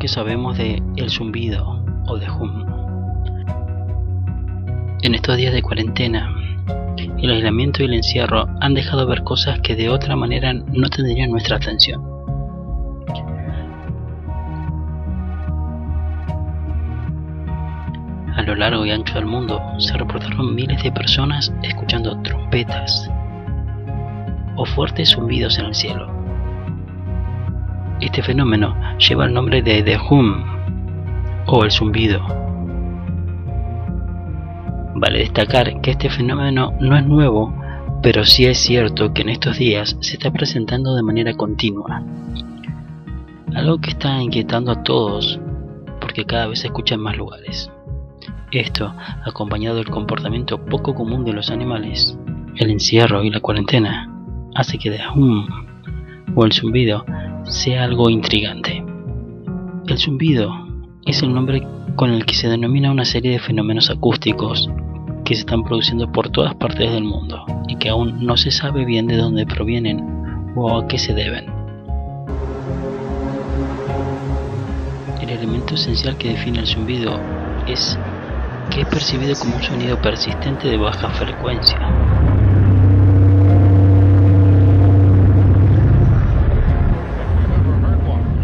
que sabemos de el zumbido o de hum. En estos días de cuarentena, el aislamiento y el encierro han dejado ver cosas que de otra manera no tendrían nuestra atención. A lo largo y ancho del mundo se reportaron miles de personas escuchando trompetas o fuertes zumbidos en el cielo. Este fenómeno lleva el nombre de The Hum o el zumbido. Vale destacar que este fenómeno no es nuevo, pero sí es cierto que en estos días se está presentando de manera continua. Algo que está inquietando a todos porque cada vez se escucha en más lugares. Esto, acompañado del comportamiento poco común de los animales, el encierro y la cuarentena, hace que The Hum o el zumbido sea algo intrigante. El zumbido es el nombre con el que se denomina una serie de fenómenos acústicos que se están produciendo por todas partes del mundo y que aún no se sabe bien de dónde provienen o a qué se deben. El elemento esencial que define el zumbido es que es percibido como un sonido persistente de baja frecuencia.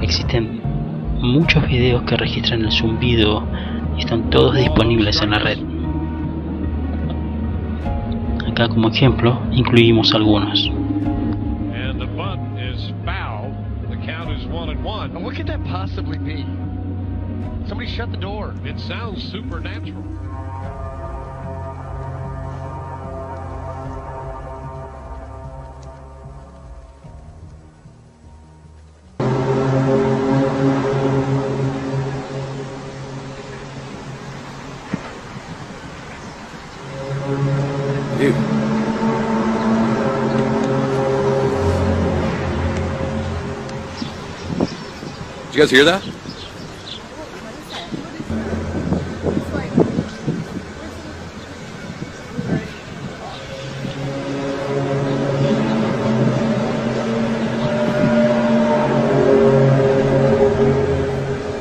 Existen muchos videos que registran el zumbido y están todos disponibles en la red. Acá como ejemplo incluimos algunos. And the bunt is foul. The count is 1-1. And what could that possibly be? Somebody shut the door. It sounds supernatural. Dude. Did you guys hear that?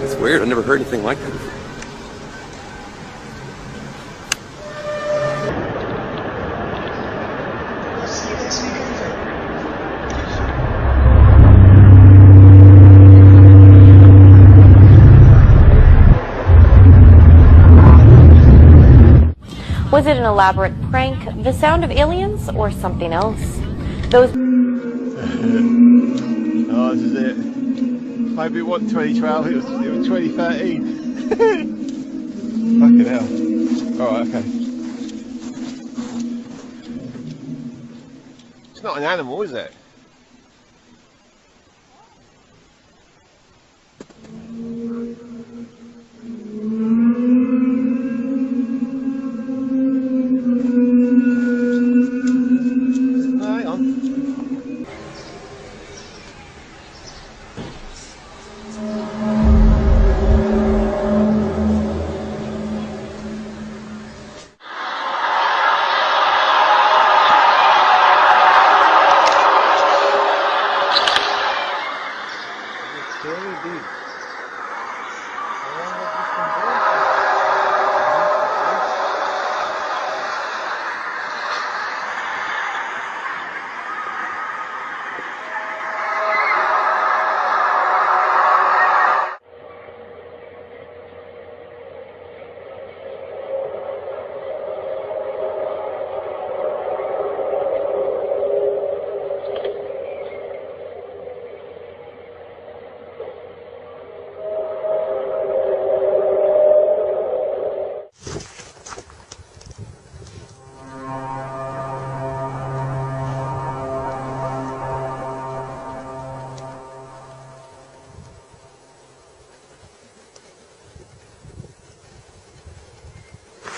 It's weird. I've never heard anything like that before. Was it an elaborate prank, the sound of aliens, or something else? Those... Oh, this is it. Maybe it wasn't 2012, it was 2013. Fucking hell. Alright, okay. It's not an animal, is it? Hang on.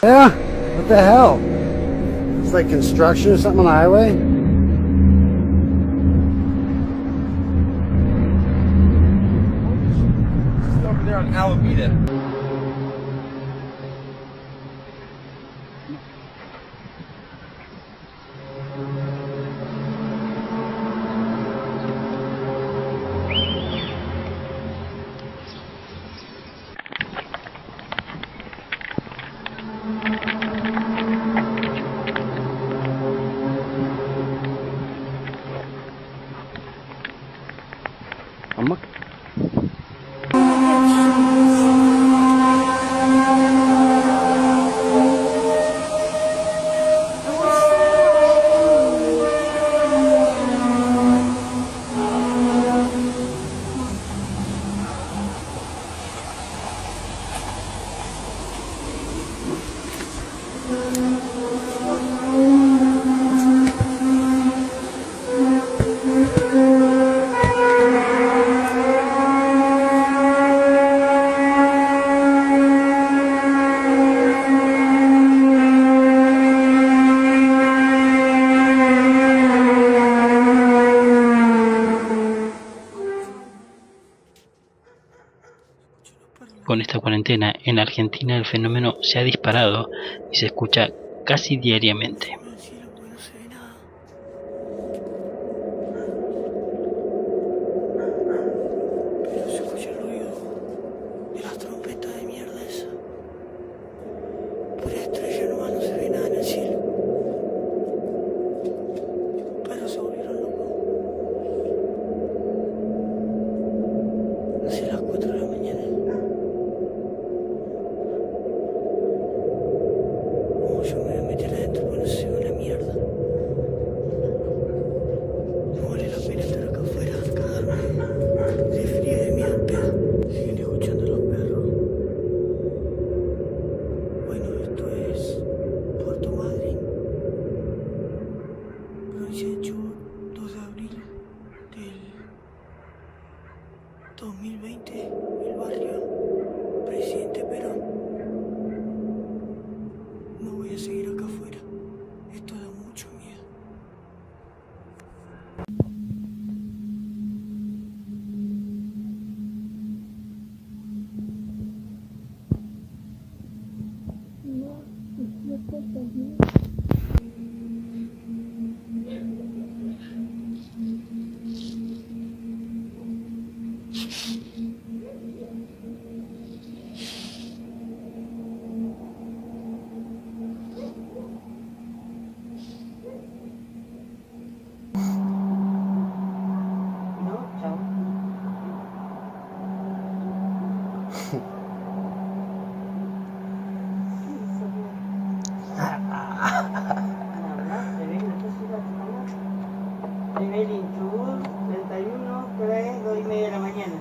Yeah, what the hell? It's like construction or something on the highway? It's over there on Alameda. Con esta cuarentena, en Argentina el fenómeno se ha disparado y se escucha casi diariamente. Primer intruso, 31, 3, 2:30 de la mañana.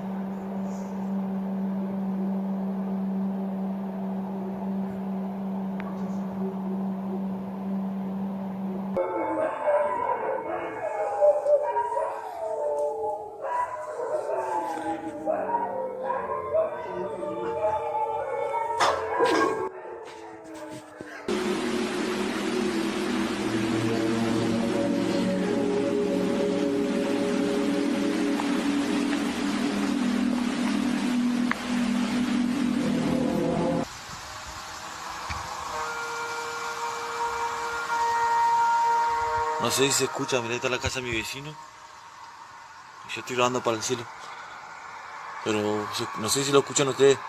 No sé si se escucha, mirá, está la casa de mi vecino. Y yo estoy grabando para el cielo. Pero no sé si lo escuchan ustedes.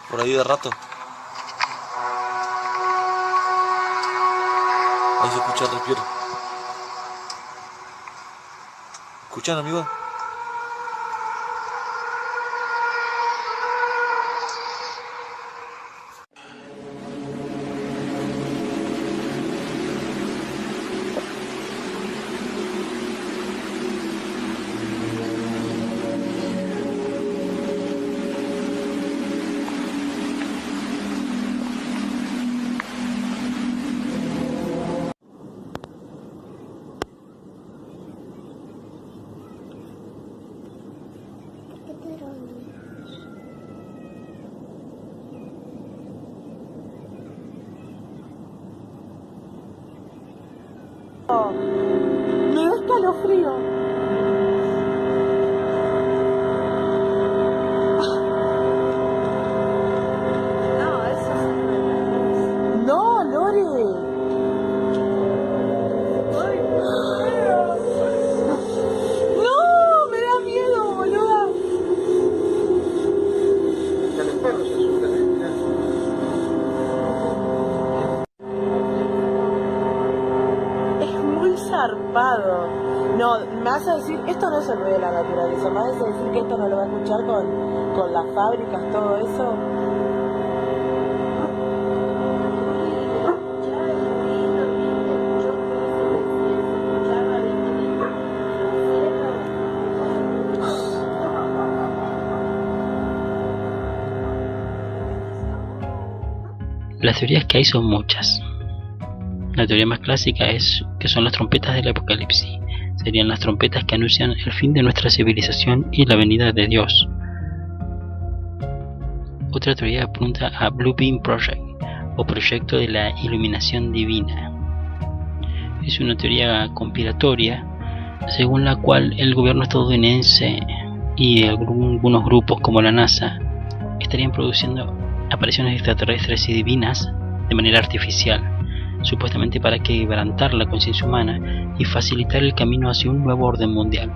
Por ahí de rato. Ahí se escucha el respiro. ¿Escuchan, amigo? Me da escalofrío. No, eso es... No, Lore. No, me da miedo, boluda. Es muy zarpado. No, me vas a decir, esto no es el ruido de la naturaleza, me vas a decir que esto no lo va a escuchar con las fábricas, todo eso. Las teorías que hay son muchas. La teoría más clásica es que son las trompetas del apocalipsis. Serían las trompetas que anuncian el fin de nuestra civilización y la venida de Dios. Otra teoría apunta a Blue Beam Project, o proyecto de la iluminación divina. Es una teoría conspiratoria según la cual el gobierno estadounidense y algunos grupos como la NASA estarían produciendo apariciones extraterrestres y divinas de manera artificial, supuestamente para quebrantar la conciencia humana y facilitar el camino hacia un nuevo orden mundial.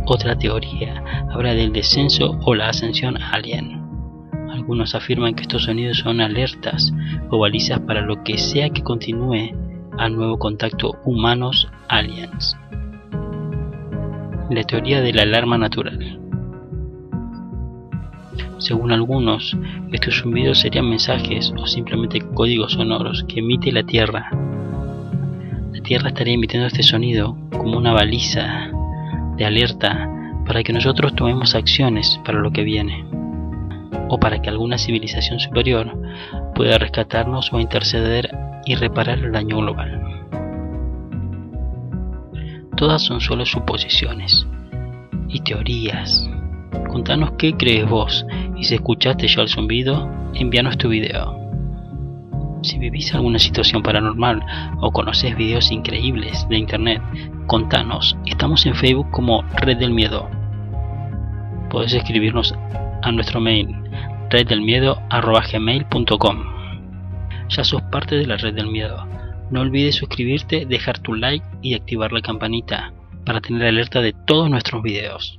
Otra teoría habla del descenso o la ascensión alien. Algunos afirman que estos sonidos son alertas o balizas para lo que sea que continúe al nuevo contacto humanos-aliens. La teoría de la alarma natural. Según algunos, estos zumbidos serían mensajes o simplemente códigos sonoros que emite la Tierra. La Tierra estaría emitiendo este sonido como una baliza de alerta para que nosotros tomemos acciones para lo que viene, o para que alguna civilización superior pueda rescatarnos o interceder y reparar el daño global. Todas son solo suposiciones y teorías. Contanos qué crees vos, y si escuchaste ya el zumbido, envíanos tu video. Si vivís alguna situación paranormal o conocés videos increíbles de internet, contanos. Estamos en Facebook como Red del Miedo. Podés escribirnos a nuestro mail reddelmiedo@gmail.com. Ya sos parte de la Red del Miedo. No olvides suscribirte, dejar tu like y activar la campanita para tener alerta de todos nuestros videos.